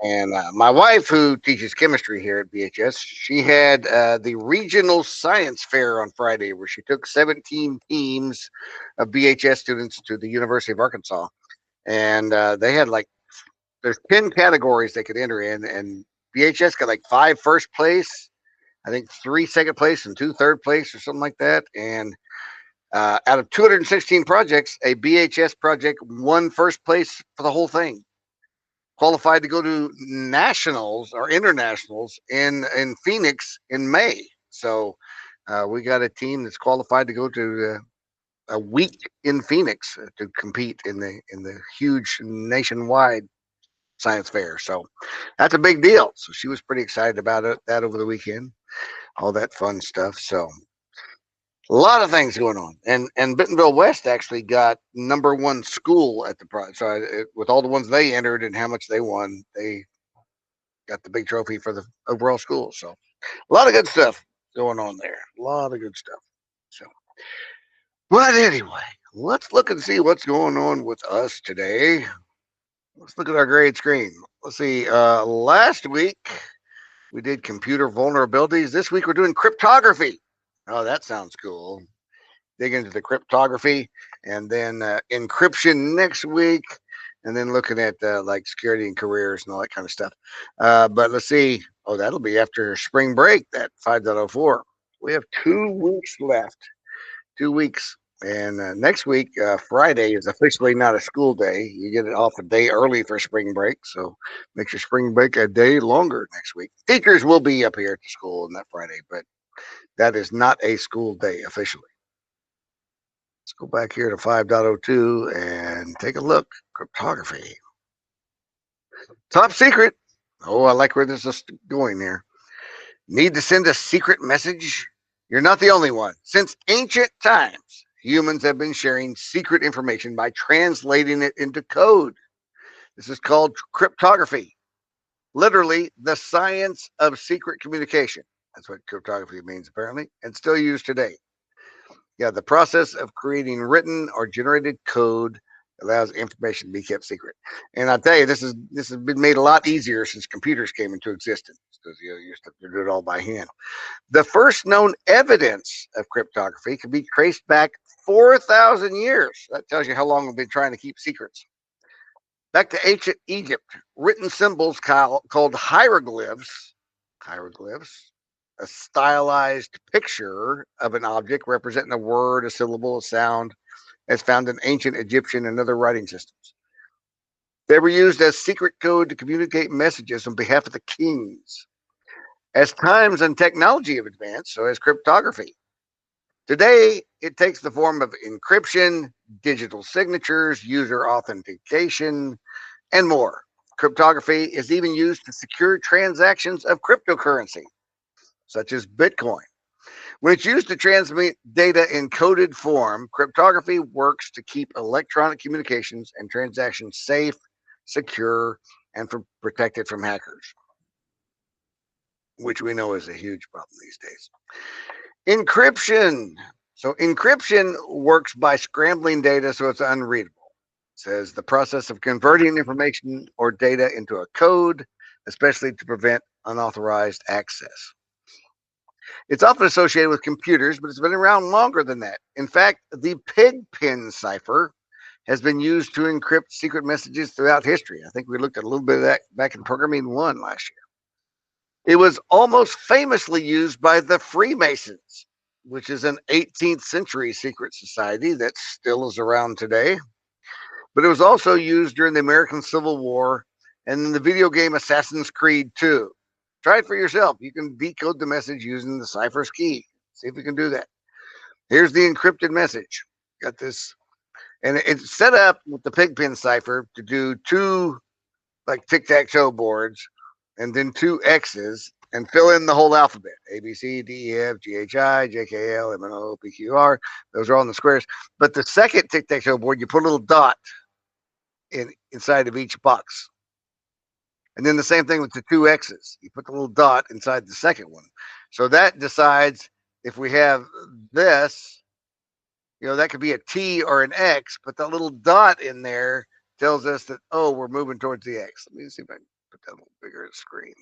And my wife, who teaches chemistry here at BHS, she had the regional science fair on Friday, where she took 17 teams of BHS students to the University of Arkansas, and they had like there's 10 categories they could enter in, and BHS got like five first place, I think three second place, and two third place, or something like that. And out of 216 projects, a BHS project won first place for the whole thing, qualified to go to nationals or internationals in Phoenix in May. So we got a team that's qualified to go to a week in Phoenix to compete in the huge nationwide science fair. So that's a big deal. So she was pretty excited about it that over the weekend, all that fun stuff. So a lot of things going on, and Bentonville West actually got number one school at the prize. So with all the ones they entered and how much they won, they got the big trophy for the overall school. So a lot of good stuff going on there. A lot of good stuff. So, but anyway, let's look and see what's going on with us today. Let's look at our grade screen. Let's see. Last week we did computer vulnerabilities. This week we're doing cryptography. Oh, that sounds cool. Dig into the cryptography, and then encryption next week, and then looking at like security and careers and all that kind of stuff. But let's see. Oh, that'll be after spring break, that 5.04. We have 2 weeks left. 2 weeks. And next week, Friday, is officially not a school day. You get it off a day early for spring break. So makes your spring break a day longer next week. Teachers will be up here at the school on that Friday, but that is not a school day officially. Let's go back here to 5.02 and take a look. Cryptography. Top secret. Oh, I like where this is going here. Need to send a secret message? You're not the only one. Since ancient times, humans have been sharing secret information by translating it into code. This is called cryptography. Literally, the science of secret communication. That's what cryptography means, apparently, and still used today. Yeah, the process of creating written or generated code allows information to be kept secret. And I tell you, this has been made a lot easier since computers came into existence, because you used to do it all by hand. The first known evidence of cryptography can be traced back 4,000 years. That tells you how long we've been trying to keep secrets. Back to ancient Egypt, written symbols called hieroglyphs, a stylized picture of an object representing a word, a syllable, a sound, as found in ancient Egyptian and other writing systems. They were used as secret code to communicate messages on behalf of the kings. As times and technology have advanced, so has cryptography. Today, it takes the form of encryption, digital signatures, user authentication, and more. Cryptography is even used to secure transactions of cryptocurrency, such as Bitcoin. When it's used to transmit data in coded form, cryptography works to keep electronic communications and transactions safe, secure, and protected from hackers, which we know is a huge problem these days. Encryption. So, encryption works by scrambling data so it's unreadable. It says the process of converting information or data into a code, especially to prevent unauthorized access. It's often associated with computers, but it's been around longer than that. In fact, the pigpen cipher has been used to encrypt secret messages throughout history. I think we looked at a little bit of that back in Programming 1 last year. It was almost famously used by the Freemasons, which is an 18th century secret society that still is around today. But it was also used during the American Civil War and in the video game Assassin's Creed 2. Try it for yourself. You can decode the message using the cipher's key. See if you can do that. Here's the encrypted message. Got this. And it's set up with the pigpen cipher to do two like tic-tac-toe boards and then two X's and fill in the whole alphabet. A, B, C, D, E, F, G, H, I, J, K, L, M, N, O, P, Q, R. Those are all in the squares. But the second tic-tac-toe board, you put a little dot inside of each box. And then the same thing with the two X's. You put the little dot inside the second one. So that decides if we have this, that could be a T or an X, but the little dot in there tells us that, oh, we're moving towards the X. Let me see if I can put that a little bigger on the screen.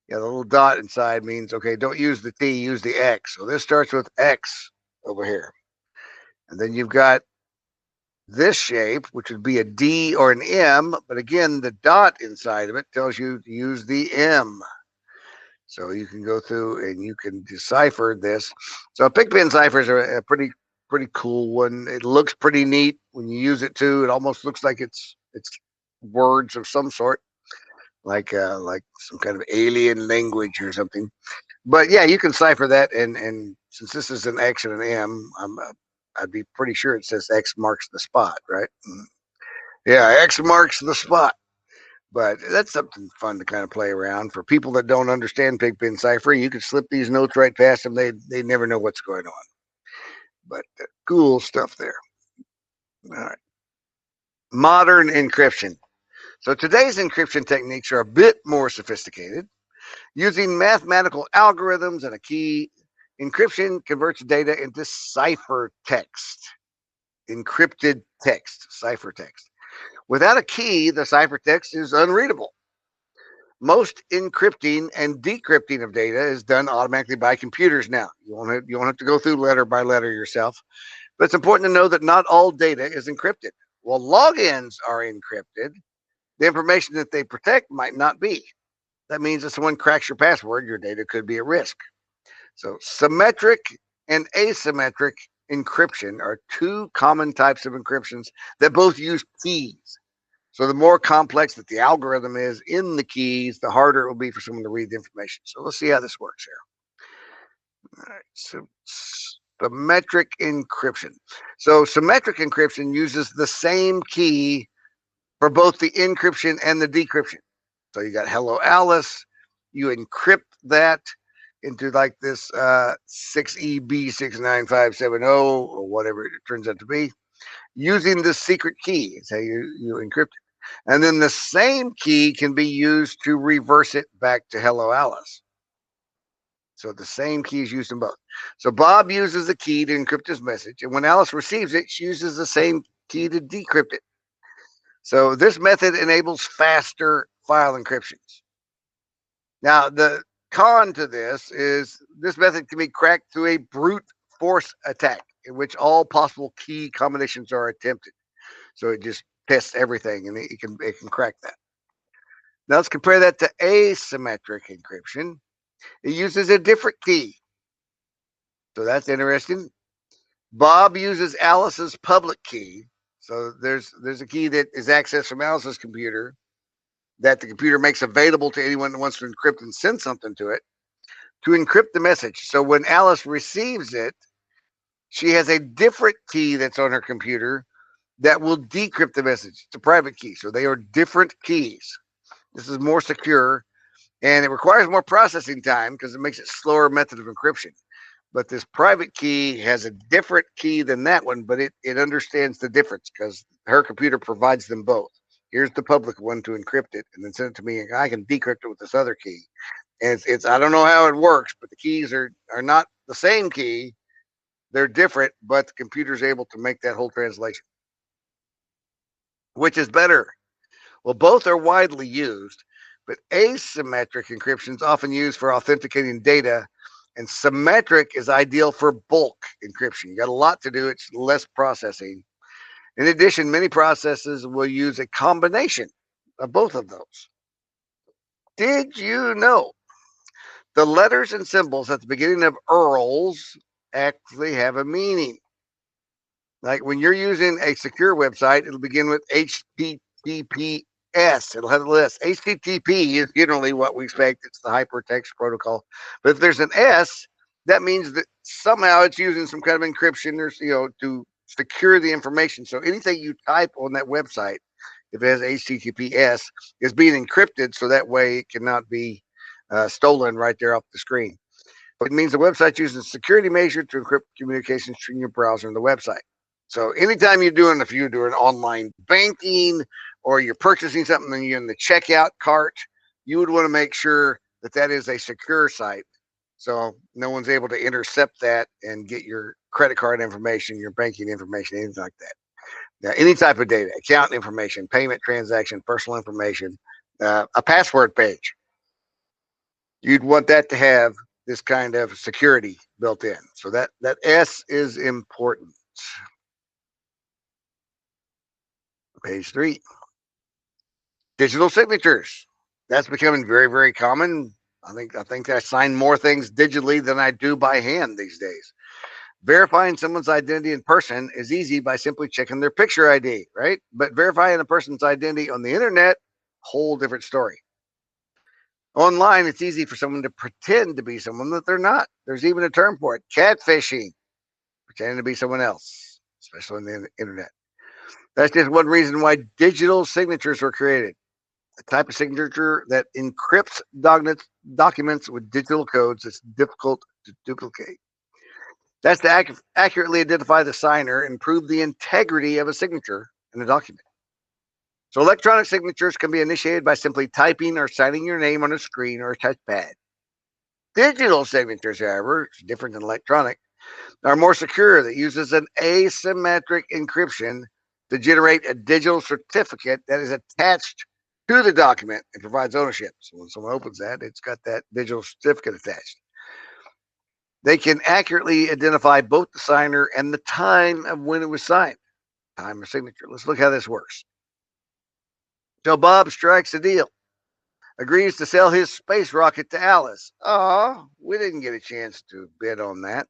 Yeah, the little dot inside means, okay, don't use the T, use the X. So this starts with X over here. And then you've got this shape, which would be a D or an M. But again, the dot inside of it tells you to use the M. So you can go through and you can decipher this. So Pigpen ciphers are a pretty cool one. It looks pretty neat when you use it too. It almost looks like it's words of some sort, like some kind of alien language or something. But yeah, you can cipher that, and since this is an X and an M, I'd be pretty sure it says X marks the spot, right? Yeah, X marks the spot. But that's something fun to kind of play around. For people that don't understand Pigpen cipher, you can slip these notes right past them. They never know what's going on. But cool stuff there. All right. Modern encryption. So today's encryption techniques are a bit more sophisticated. Using mathematical algorithms and a key, encryption converts data into ciphertext, encrypted text, ciphertext. Without a key, the ciphertext is unreadable. Most encrypting and decrypting of data is done automatically by computers now. You won't have to go through letter by letter yourself. But it's important to know that not all data is encrypted. While logins are encrypted, the information that they protect might not be. That means if someone cracks your password, your data could be at risk. So symmetric and asymmetric encryption are two common types of encryptions that both use keys. So the more complex that the algorithm is in the keys, the harder it will be for someone to read the information. So let's see how this works here. All right, so symmetric encryption. So symmetric encryption uses the same key for both the encryption and the decryption. So you got Hello Alice, you encrypt that into like this 6EB69570 or whatever it turns out to be, using this secret key. It's how you encrypt it. And then the same key can be used to reverse it back to Hello Alice. So the same key is used in both. So Bob uses the key to encrypt his message, and when Alice receives it, she uses the same key to decrypt it. So this method enables faster file encryptions. Now, the con to this is this method can be cracked through a brute force attack in which all possible key combinations are attempted. So it just tests everything, and it can crack that. Now let's compare that to asymmetric encryption. It uses a different key. So that's interesting. Bob uses Alice's public key. So there's a key that is accessed from Alice's computer that the computer makes available to anyone that wants to encrypt and send something to it to encrypt the message. So when Alice receives it, she has a different key that's on her computer that will decrypt the message. It's a private key. So they are different keys. This is more secure, and it requires more processing time because it makes it slower method of encryption. But this private key has a different key than that one, but it understands the difference because her computer provides them both. Here's the public one to encrypt it, and then send it to me, and I can decrypt it with this other key. And it's I don't know how it works, but the keys are not the same key. They're different, but the computer's able to make that whole translation. Which is better? Well, both are widely used, but asymmetric encryption is often used for authenticating data, and symmetric is ideal for bulk encryption. You got a lot to do, it's less processing. In addition, many processes will use a combination of both of those. Did you know the letters and symbols at the beginning of URLs actually have a meaning? Like when you're using a secure website, it'll begin with HTTPS. It'll have a list. HTTP is generally what we expect. It's the hypertext protocol. But if there's an S, that means that somehow it's using some kind of encryption or to secure the information. So anything you type on that website, if it has HTTPS, is being encrypted so that way it cannot be stolen right there off the screen. It means the website uses a security measure to encrypt communications between your browser and the website. So anytime if you're doing online banking or you're purchasing something and you're in the checkout cart, you would want to make sure that that is a secure site. So no one's able to intercept that and get your credit card information, your banking information, anything like that. Now, any type of data, account information, payment transaction, personal information, A password page. You'd want that to have this kind of security built in. So that S is important. Page 3, digital signatures. That's becoming very, very common. I think I sign more things digitally than I do by hand these days. Verifying someone's identity in person is easy by simply checking their picture ID, right? But verifying a person's identity on the internet, whole different story. Online, it's easy for someone to pretend to be someone that they're not. There's even a term for it, catfishing, pretending to be someone else, especially on the internet. That's just one reason why digital signatures were created. A type of signature that encrypts documents with digital codes that's difficult to duplicate. That's to accurately identify the signer and prove the integrity of a signature in a document. So electronic signatures can be initiated by simply typing or signing your name on a screen or a touchpad. Digital signatures, however, different than electronic, are more secure. That uses an asymmetric encryption to generate a digital certificate that is attached to the document and provides ownership. So when someone opens that, it's got that digital certificate attached. They can accurately identify both the signer and the time of when it was signed. Time of signature. Let's look how this works. So Bob strikes a deal, agrees to sell his space rocket to Alice. Oh, we didn't get a chance to bid on that.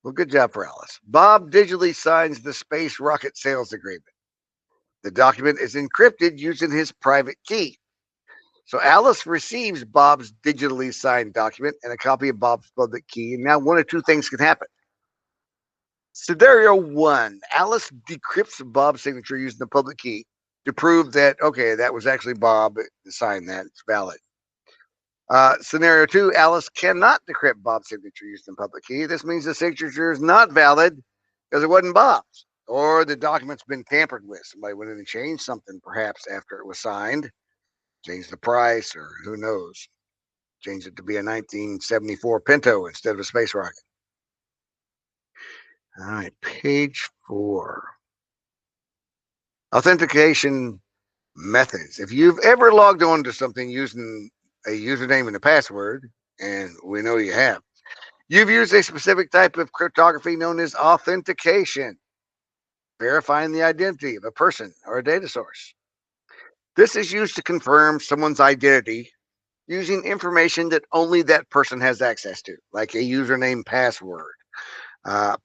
Well, good job for Alice. Bob digitally signs the space rocket sales agreement. The document is encrypted using his private key. So Alice receives Bob's digitally signed document and a copy of Bob's public key. And now one of two things can happen. Scenario 1, Alice decrypts Bob's signature using the public key to prove that, okay, that was actually Bob that signed that. It's valid. Scenario 2, Alice cannot decrypt Bob's signature using the public key. This means the signature is not valid because it wasn't Bob's, or the document's been tampered with. Somebody went in and changed something perhaps after it was signed, changed the price, or who knows, changed it to be a 1974 Pinto instead of a space rocket. All right, page 4. Authentication methods. If you've ever logged on to something using a username and a password, and we know you have, you've used a specific type of cryptography known as authentication, verifying the identity of a person or a data source. This is used to confirm someone's identity using information that only that person has access to, like a username, password,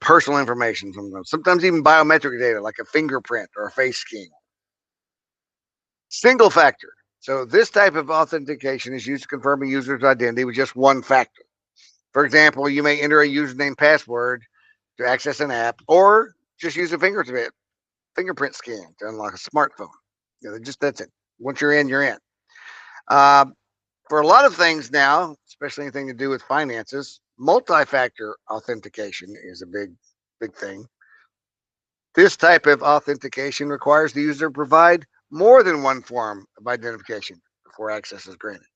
personal information, sometimes even biometric data like a fingerprint or a face scan. Single factor. So this type of authentication is used to confirm a user's identity with just one factor. For example, you may enter a username password to access an app, or just use a fingerprint scan to unlock a smartphone. Just that's it. Once you're in, you're in. Uh, for a lot of things now, especially anything to do with finances, multi-factor authentication is a big thing. This type of authentication requires the user to provide more than one form of identification before access is granted.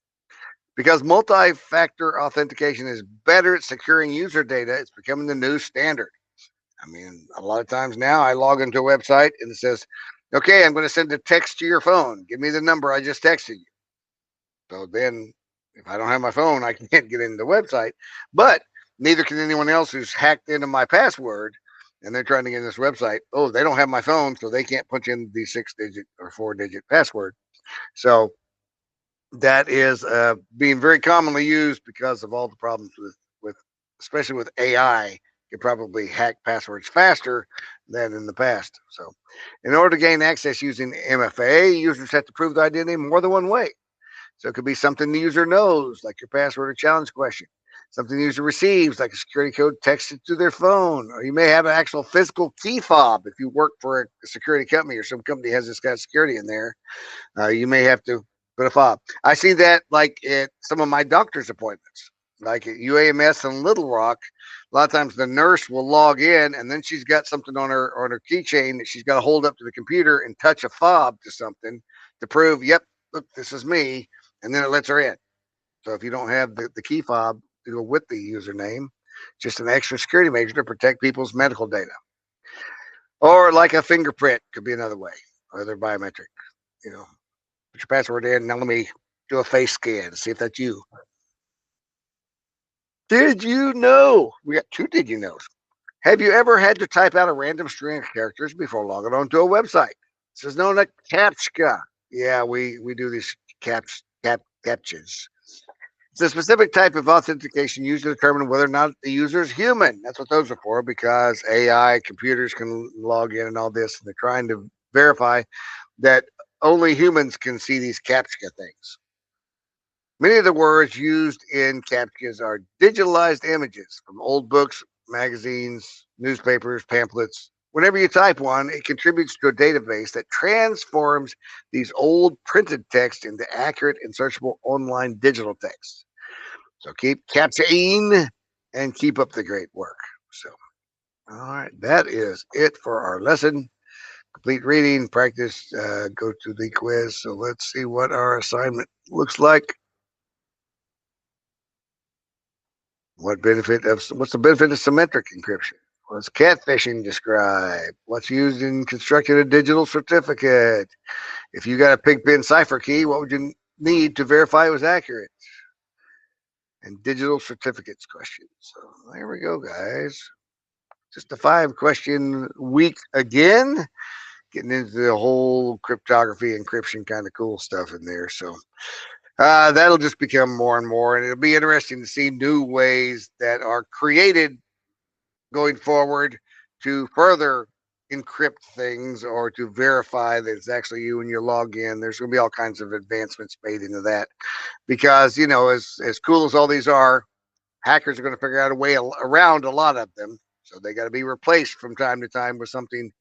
Because multi-factor authentication is better at securing user data, it's becoming the new standard. I mean, a lot of times now I log into a website and it says, okay, I'm going to send a text to your phone. Give me the number I just texted you. So then if I don't have my phone, I can't get into the website. But neither can anyone else who's hacked into my password and they're trying to get in this website. Oh, they don't have my phone, so they can't punch in the 6-digit or 4-digit password. So that is being very commonly used because of all the problems with especially with AI. You probably hack passwords faster than in the past. So in order to gain access using MFA, users have to prove the identity more than one way. So it could be something the user knows, like your password or challenge question. Something the user receives, like a security code texted to their phone. Or you may have an actual physical key fob if you work for a security company or some company has this kind of security in there. You may have to put a fob. I see that like at some of my doctor's appointments, like at UAMS in Little Rock. A lot of times the nurse will log in and then she's got something on her keychain that she's got to hold up to the computer and touch a fob to something to prove, yep, look, this is me, and then it lets her in. So if you don't have the key fob to go with the username, just an extra security measure to protect people's medical data. Or like a fingerprint could be another way, or their biometric, you know, Put your password in. Now let me do a face scan to see if that's you. Did you know? We got 2 did you knows. Have you ever had to type out a random string of characters before logging on to a website? This is known as CAPTCHA. Yeah, we do these CAPTCHAs. It's a specific type of authentication used to determine whether or not the user is human. That's what those are for, because AI computers can log in and all this, and they're trying to verify that only humans can see these CAPTCHA things. Many of the words used in CAPTCHAs are digitalized images from old books, magazines, newspapers, pamphlets. Whenever you type one, it contributes to a database that transforms these old printed text into accurate and searchable online digital text. So keep capturing and keep up the great work. So, all right, that is it for our lesson. Complete reading, practice, go to the quiz. So let's see what our assignment looks like. What's the benefit of symmetric encryption? What's catfishing describe? What's used in constructing a digital certificate? If you got a pigpen cipher key, what would you need to verify it was accurate? And digital certificates questions. So there we go, guys. Just a 5-question week again. Getting into the whole cryptography, encryption kind of cool stuff in there. So that'll just become more and more, and it'll be interesting to see new ways that are created going forward to further encrypt things or to verify that it's actually you when you log in. There's going to be all kinds of advancements made into that, because as cool as all these are, hackers are going to figure out a way around a lot of them. So they got to be replaced from time to time with something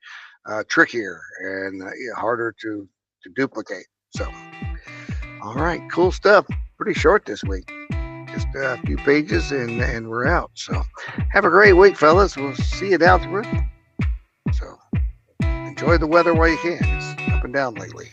trickier and harder to duplicate. So, all right, cool stuff. Pretty short this week. Just a few pages and we're out. So have a great week, fellas. We'll see you down the road. So enjoy the weather while you can. It's up and down lately.